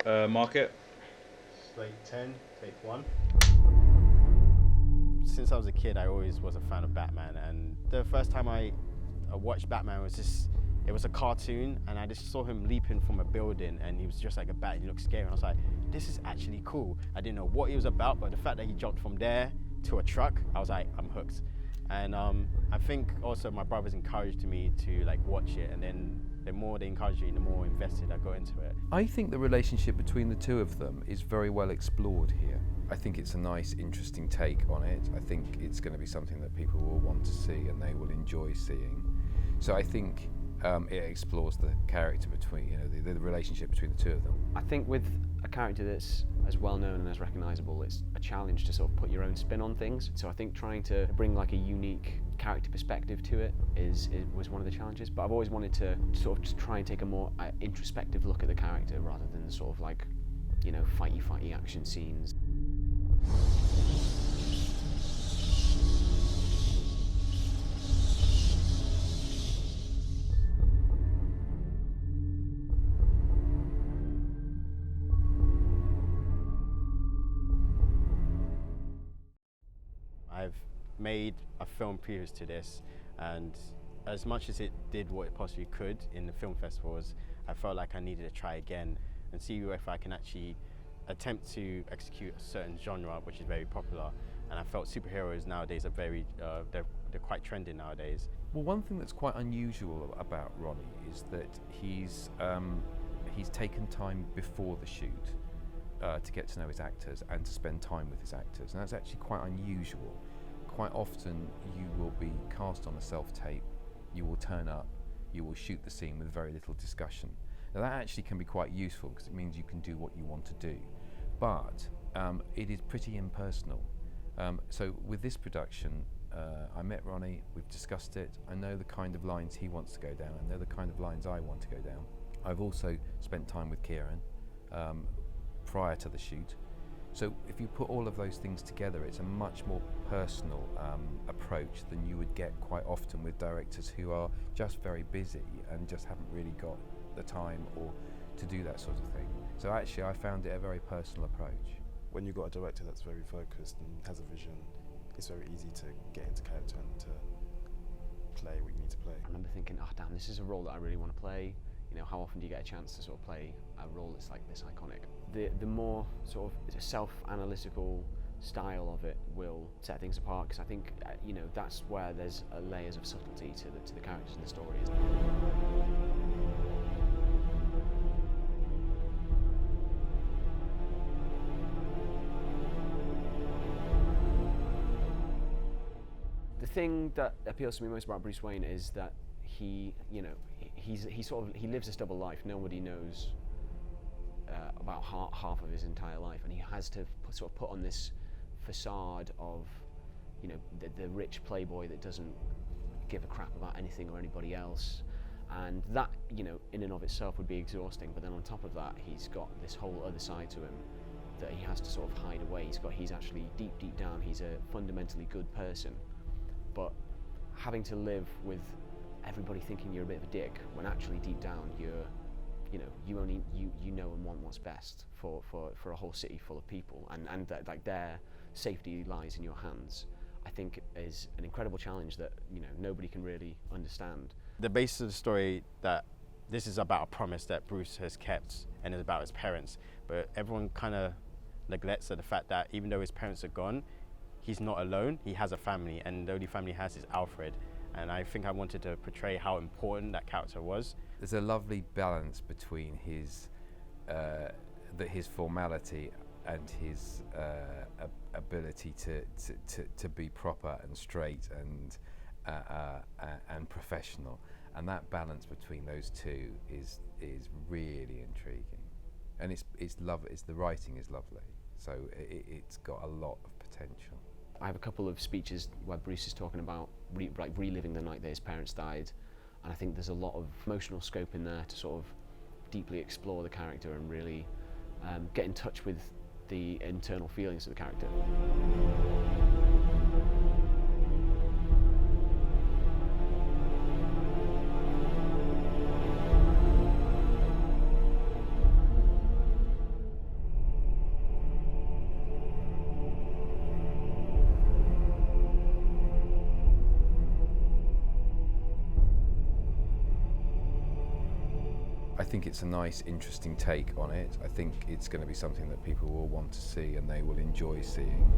Market. Slate 10, take 1. Since I was a kid, I always was a fan of Batman, and the first time I watched Batman was just, it was a cartoon, and I just saw him leaping from a building, and he was just like a bat, and he looked scary, and I was like, this is actually cool. I didn't know what he was about, but the fact that he jumped from there to a truck, I was like, I'm hooked. And I think also my brothers encouraged me to like watch it, and then the more they encouraged me, the more invested I got into it. I think the relationship between the two of them is very well explored here. I think it's a nice, interesting take on it. I think it's going to be something that people will want to see and they will enjoy seeing. So I think it explores the character between, the relationship between the two of them. I think with a character that's as well known and as recognisable, it's a challenge to sort of put your own spin on things. So I think trying to bring like a unique character perspective to it was one of the challenges. But I've always wanted to sort of just try and take a more introspective look at the character rather than sort of like, fighty action scenes. I've made a film previous to this, and as much as it did what it possibly could in the film festivals, I felt like I needed to try again and see if I can actually attempt to execute a certain genre which is very popular. And I felt superheroes nowadays are very, they're quite trending nowadays. Well, one thing that's quite unusual about Ronnie is that he's taken time before the shoot to get to know his actors and to spend time with his actors, and that's actually quite unusual. Quite often you will be cast on a self-tape, you will turn up, you will shoot the scene with very little discussion. Now that actually can be quite useful because it means you can do what you want to do, but it is pretty impersonal. So with this production, I met Ronnie, we've discussed it, I know the kind of lines he wants to go down, I know the kind of lines I want to go down. I've also spent time with Kieran prior to the shoot. So if you put all of those things together, it's a much more personal approach than you would get quite often with directors who are just very busy and just haven't really got the time or to do that sort of thing. So actually I found it a very personal approach. When you've got a director that's very focused and has a vision, it's very easy to get into character and to play what you need to play. I remember thinking, oh damn, this is a role that I really want to play. How often do you get a chance to sort of play a role that's like this iconic? The more sort of self-analytical style of it will set things apart, because I think that's where there's layers of subtlety to the characters and the stories. The thing that appeals to me most about Bruce Wayne is that he lives this double life. Nobody knows about half of his entire life, and he has to put on this facade of the rich playboy that doesn't give a crap about anything or anybody else, and that in and of itself would be exhausting. But then on top of that, he's got this whole other side to him that he has to sort of hide away. He's actually deep down, he's a fundamentally good person, but having to live with everybody thinking you're a bit of a dick when actually deep down you know and want what's best for a whole city full of people, and that like their safety lies in your hands, I think is an incredible challenge that nobody can really understand. The basis of the story, that this is about a promise that Bruce has kept and is about his parents, but everyone kind of neglects the fact that even though his parents are gone, he's not alone, he has a family, and the only family he has is Alfred. And I think I wanted to portray how important that character was. There's a lovely balance between his formality and his ability to be proper and straight and professional, and that balance between those two is really intriguing, and the writing is lovely, so it's got a lot of potential. I have a couple of speeches where Bruce is talking about reliving the night that his parents died, and I think there's a lot of emotional scope in there to sort of deeply explore the character and really get in touch with the internal feelings of the character. I think it's a nice, interesting take on it. I think it's going to be something that people will want to see and they will enjoy seeing.